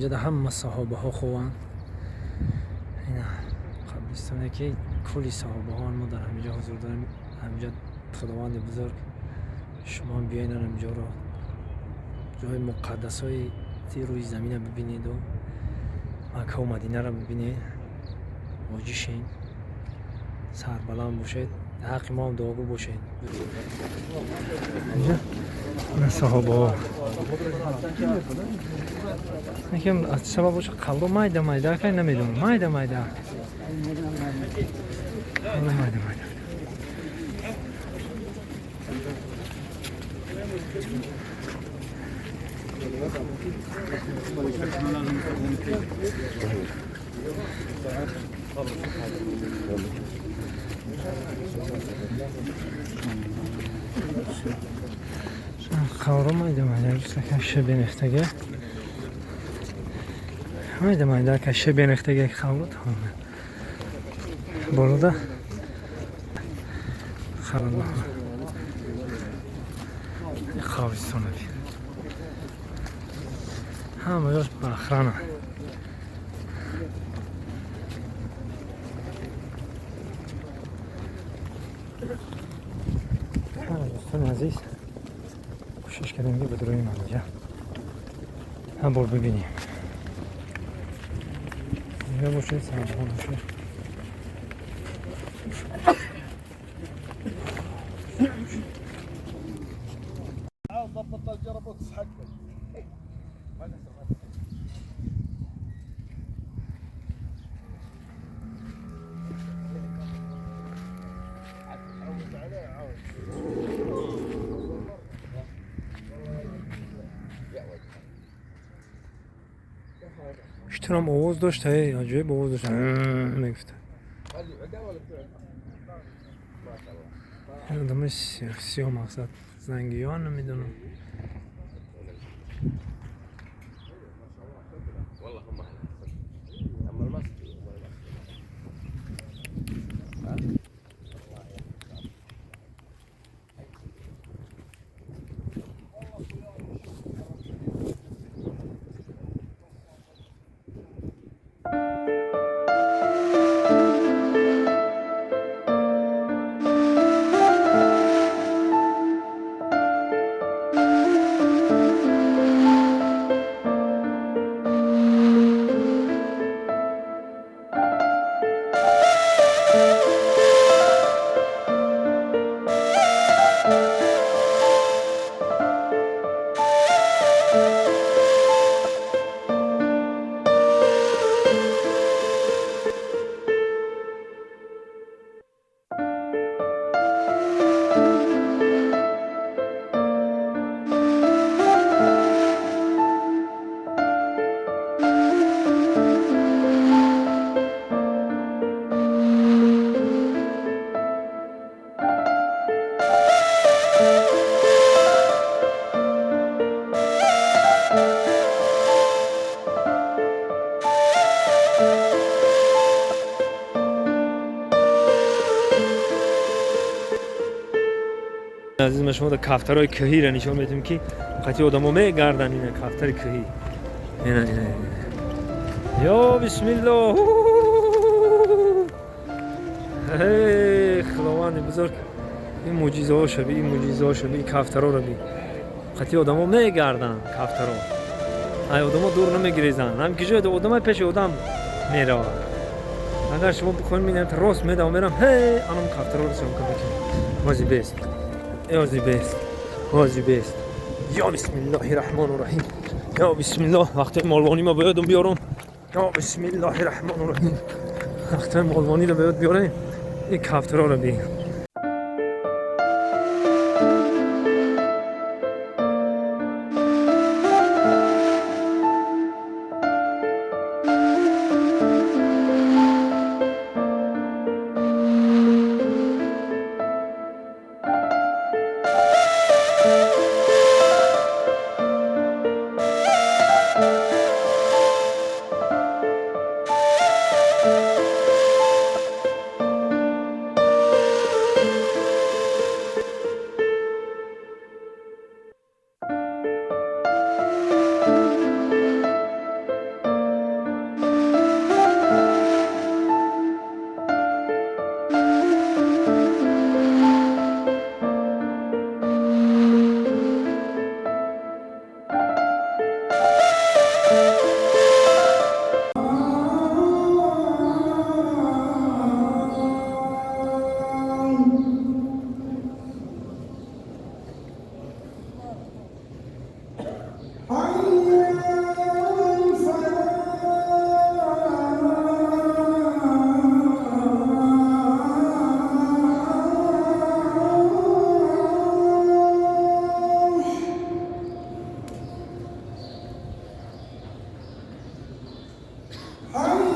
اینجا همه صحابه ها خوان. اینا قبرستانه که کلی صحابه ها ما در همینجا حضور داریم. همینجا خداوند بزرگ شما بیاین اینجا رو جای مقدس های روی زمین ببینید و مکه و مدینه رو ببینید. واجی شین سربلند باشید، حق ما هم دعاگو باشید. اینجا صحابه ها یکم از سبب باشه قبرو مایده مایده که نمیدونم مایده مایده قبرو مایده مایده کشه بینفتگه مایده مایده کشه بینفتگه قبرو تمامه بالا ده خرالله قبرستانه بی همه جاش بخرانه. دوستان عزیز کوشش کردیم که بدرویم اینجا هم بار ببینیم اینجا باشه سربان باشه. اشترام آواز داشت عجیب آواز داشت میگفت آدم سیاه مقصد زنگیان نمیدونم. عزیز ما شما در کفترهای کهی را نشان میدیم که وقتی آدم ها میگردن این کفتر کهی اینا یا بسم الله خداوند بزرگ این معجزه ها شبیه این کفترها را بی وقتی آدم ها میگردن کفترها ای آدم ها دور نمیگریزن هم کجا آدم ها پیش آدم میره اگر شما بخواین میدن راست میده و میرم انم کفترها رو شما کنم مازی بیست وازی بیست یا بسم الله الرحمن الرحیم یا بسم الله وقتی مالوانی ما باید بیارم یا بسم الله الرحمن الرحیم وقتی مالوانی رو باید بیارم این کفترها رو بی همین